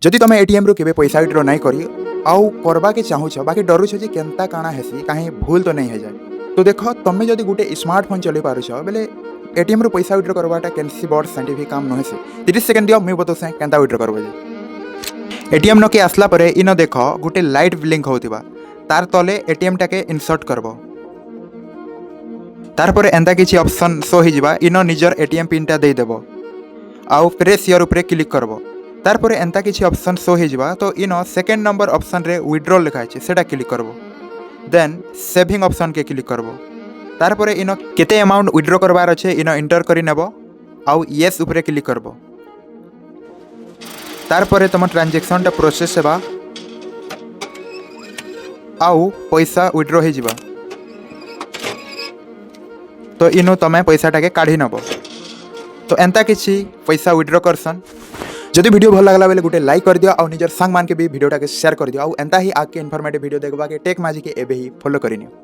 जदि तुम एटीएम रू केबे पैसा विड्रॉ नहीं करी आउ करवा के चाहूछ बाकी डरुछ जे केनता काଣା हेसी कहीं भूल तो नहीं हो जाए तो देख तुम जदि गोटे स्मार्टफोन चलाई पारुछ बेले एटीएम रू पैसा विड्रॉ करवाटा कैंसी बड़ साइंटिफिक काम नहे से 30 सेकंड दियो मुई बतो से केनता विड्रॉ करबो जे एटीएम नके आसला परे इन देख गोटे लाइट ब्लिंक होतिबा तार तले एटीएम टाके इंसर्ट करबो तार परे एंता किछि ऑप्शन शो हो जिबा इन निजर एटीएम पिन टा दे देबो आउ प्रेस हियर ऊपर क्लिक करबो तार परे एंता किछि ऑप्शन शो हो जिबा तो इन सेकंड नंबर ऑप्शन रे विड्रॉ लिखा है सेटा क्लिक करबो देन सेविंग ऑप्शन के क्लिक करबो तार परे इन केते अमाउंट विड्रॉ करबार अछि इन एंटर करि नेबो आउ यस ऊपर क्लिक करबो तार परे तुम ट्रांजैक्शन टा प्रोसेस हेबा आउ पैसा विड्रॉ हो जिबा तो इनु तमें पैसा टाके काढ़ी नब तो एंता किसी पैसा विड्रॉ करसन जदि वीडियो भल लगला बेले गोटे लाइक कर दियो और निजर संग मान के भी वीडियो टाके शेयर कर दियो और एंता ही आगे इन्फॉर्मेटिव वीडियो देखबा के टेक माजी के एबे ही फॉलो करिनियो।